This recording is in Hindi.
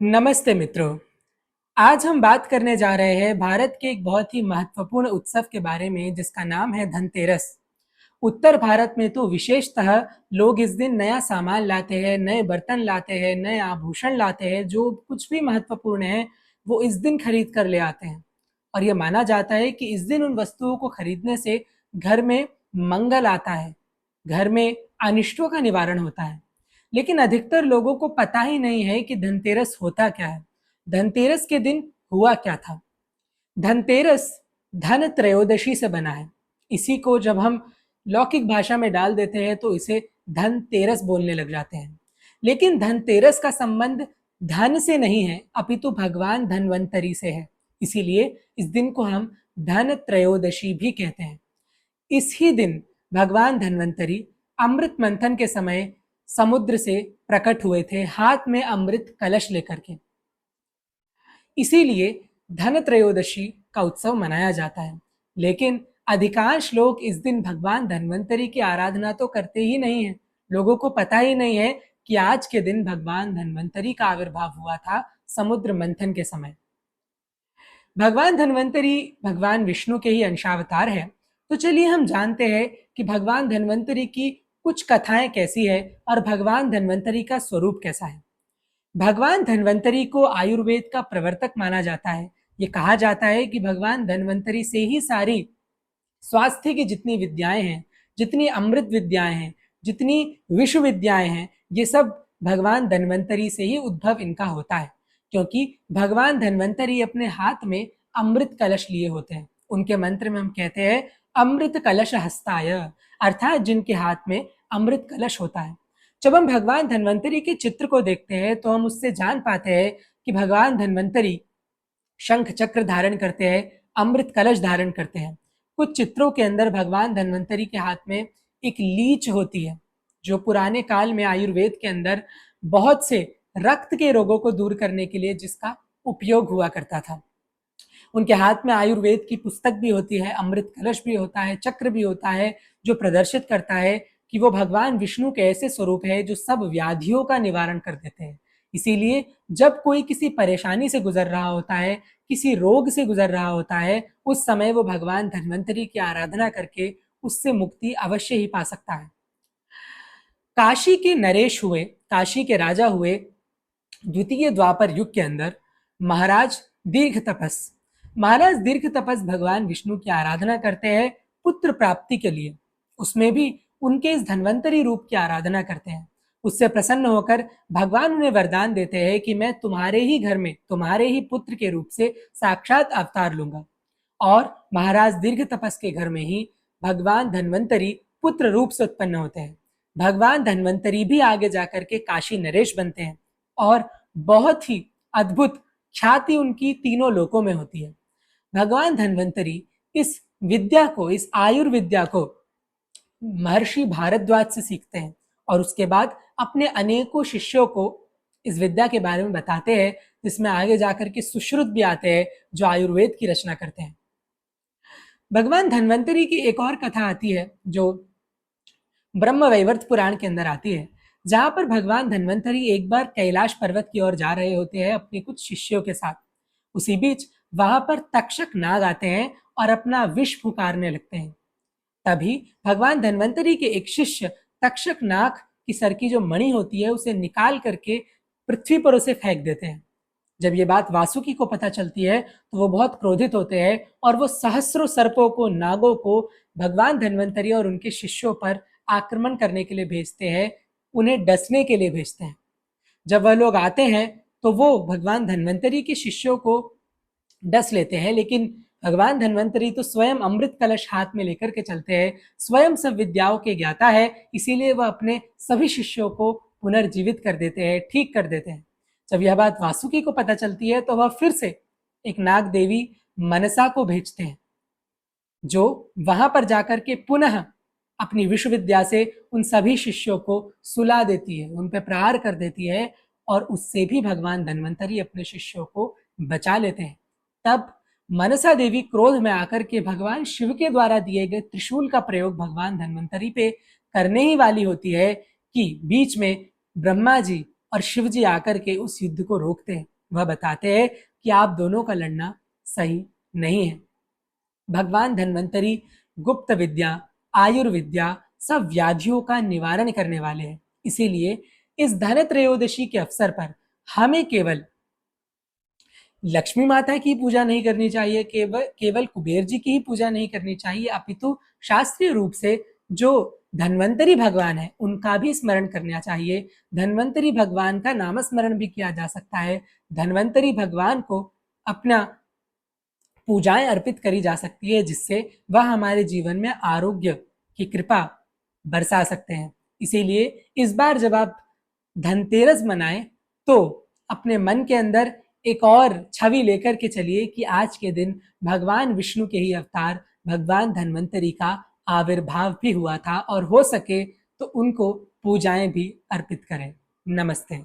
नमस्ते मित्रों। आज हम बात करने जा रहे हैं भारत के एक बहुत ही महत्वपूर्ण उत्सव के बारे में जिसका नाम है धनतेरस। उत्तर भारत में तो विशेषतः लोग इस दिन नया सामान लाते हैं, नए बर्तन लाते हैं, नए आभूषण लाते हैं, जो कुछ भी महत्वपूर्ण है वो इस दिन खरीद कर ले आते हैं। और ये माना जाता है कि इस दिन उन वस्तुओं को खरीदने से घर में मंगल आता है, घर में अनिष्टों का निवारण होता है। लेकिन अधिकतर लोगों को पता ही नहीं है कि धनतेरस होता क्या है, धनतेरस के दिन हुआ क्या था। धनतेरस धन त्रयोदशी से बना है। इसी को जब हम लौकिक भाषा में डाल देते हैं तो इसे धनतेरस बोलने लग जाते हैं। लेकिन धनतेरस का संबंध धन से नहीं है, अपितु भगवान धन्वंतरी से है। इसीलिए इस दिन को हम धन त्रयोदशी भी कहते हैं। इस ही दिन भगवान धन्वंतरी अमृत मंथन के समय समुद्र से प्रकट हुए थे, हाथ में अमृत कलश लेकर के। इसीलिए धन त्रयोदशी का उत्सव मनाया जाता है। लेकिन अधिकांश लोग इस दिन भगवान धन्वंतरी की आराधना तो करते ही नहीं है। लोगों को पता ही नहीं है कि आज के दिन भगवान धन्वंतरी का आविर्भाव हुआ था समुद्र मंथन के समय। भगवान धन्वंतरी भगवान विष्णु के ही अंशावतार है। तो चलिए हम जानते हैं कि भगवान धन्वंतरी की कुछ कथाएं कैसी है और भगवान धन्वंतरी का स्वरूप कैसा है। भगवान धन्वंतरी को आयुर्वेद का प्रवर्तक माना जाता है। ये कहा जाता है कि भगवान धन्वंतरी से ही सारी स्वास्थ्य की जितनी विद्याएं हैं, जितनी अमृत विद्याएं हैं, जितनी विश्व विद्याएं हैं, ये सब भगवान धन्वंतरी से ही उद्भव इनका होता है। क्योंकि भगवान धन्वंतरी अपने हाथ में अमृत कलश लिए होते हैं। उनके मंत्र में हम कहते हैं अमृत कलश हस्ताय, अर्थात जिनके हाथ में अमृत कलश होता है। जब हम भगवान धन्वंतरी के चित्र को देखते हैं तो हम उससे जान पाते हैं कि भगवान धन्वंतरी शंख चक्र धारण करते हैं, अमृत कलश धारण करते हैं। कुछ चित्रों के अंदर भगवान धन्वंतरी के हाथ में एक लीच होती है, जो पुराने काल में आयुर्वेद के अंदर बहुत से रक्त के रोगों को दूर करने के लिए जिसका उपयोग हुआ करता था। उनके हाथ में आयुर्वेद की पुस्तक भी होती है, अमृत कलश भी होता है, चक्र भी होता है, जो प्रदर्शित करता है कि वो भगवान विष्णु के ऐसे स्वरूप है जो सब व्याधियों का निवारण कर देते हैं। इसीलिए जब कोई किसी परेशानी से गुजर रहा होता है, किसी रोग से गुजर रहा होता है, उस समय वो भगवान धन्वंतरी की आराधना करके उससे मुक्ति अवश्य ही पा सकता है। काशी के नरेश हुए, काशी के राजा हुए द्वितीय द्वापर युग के अंदर महाराज दीर्घ तपस महाराज दीर्घ तपस भगवान विष्णु की आराधना करते हैं पुत्र प्राप्ति के लिए। उसमें भी उनके इस धन्वंतरी रूप की आराधना करते हैं। उससे प्रसन्न होकर भगवान उन्हें वरदान देते हैं कि मैं तुम्हारे ही घर में तुम्हारे ही पुत्र के रूप से साक्षात अवतार लूंगा। और महाराज दीर्घ तपस के घर में ही भगवान धन्वंतरी पुत्र रूप से उत्पन्न होते हैं। भगवान धन्वंतरी भी आगे जाकर के काशी नरेश बनते हैं और बहुत ही अद्भुत ख्याति उनकी तीनों लोकों में होती है। भगवान धन्वंतरी इस विद्या को, इस आयुर्विद्या को महर्षि भारद्वाज से सीखते हैं और उसके बाद अपने अनेकों शिष्यों को इस विद्या के बारे में बताते हैं, जिसमें आगे जाकर के सुश्रुत भी आते हैं जो आयुर्वेद की रचना करते हैं। भगवान धन्वंतरी की एक और कथा आती है जो ब्रह्म वैवर्त पुराण के अंदर आती है, जहां पर भगवान धन्वंतरी एक बार कैलाश पर्वत की ओर जा रहे होते हैं अपने कुछ शिष्यों के साथ। उसी बीच वहां पर तक्षक नाग आते हैं और अपना विष फुकारने लगते हैं। तभी भगवान धन्वंतरी के एक शिष्य तक्षक नाग की सर की जो मणि होती है उसे निकाल करके पृथ्वी पर उसे फेंक देते हैं। जब ये बात वासुकी को पता चलती है तो वो बहुत क्रोधित होते हैं और वो सहस्रों सर्पों को, नागों को भगवान धन्वंतरी और उनके शिष्यों पर आक्रमण करने के लिए भेजते हैं, उन्हें डसने के लिए भेजते हैं। जब वह लोग आते हैं तो वो भगवान धन्वंतरी के शिष्यों को डस लेते हैं, लेकिन भगवान धन्वंतरी तो स्वयं अमृत कलश हाथ में लेकर के चलते हैं, स्वयं सब विद्याओं के ज्ञाता है। इसीलिए वह अपने सभी शिष्यों को पुनर्जीवित कर देते हैं, ठीक कर देते हैं। जब यह बात वासुकी को पता चलती है तो वह फिर से एक नाग देवी मनसा को भेजते हैं, जो वहां पर जाकर के पुनः अपनी विश्वविद्या से उन सभी शिष्यों को सुला देती है, उन पर प्रहार कर देती है और उससे भी भगवान धन्वंतरी अपने शिष्यों को बचा लेते हैं। तब मनसा देवी क्रोध में आकर के भगवान शिव के द्वारा दिए गए त्रिशूल का प्रयोग भगवान धन्वंतरी पे करने ही वाली होती है कि बीच में ब्रह्मा जी और शिव जी आकर के उस युद्ध को रोकते हैं। वह बताते हैं कि आप दोनों का लड़ना सही नहीं है। भगवान धन्वंतरी गुप्त विद्या, आयुर्विद्या, सब व्याधियों का निवारण करने वाले हैं। इसीलिए इस धनत्रयोदशी के अवसर पर हमें केवल लक्ष्मी माता की पूजा नहीं करनी चाहिए, केवल केवल कुबेर जी की ही पूजा नहीं करनी चाहिए, अपितु शास्त्रीय रूप से जो धन्वंतरी भगवान है उनका भी स्मरण करना चाहिए। धन्वंतरी भगवान का नाम स्मरण भी किया जा सकता है। धन्वंतरी भगवान को अपना पूजाएं अर्पित करी जा सकती है, जिससे वह हमारे जीवन में आरोग्य की कृपा बरसा सकते हैं। इसीलिए इस बार जब आप धनतेरस मनाएं तो अपने मन के अंदर एक और छवि लेकर के चलिए कि आज के दिन भगवान विष्णु के ही अवतार भगवान धन्वंतरी का आविर्भाव भी हुआ था, और हो सके तो उनको पूजाएं भी अर्पित करें। नमस्ते।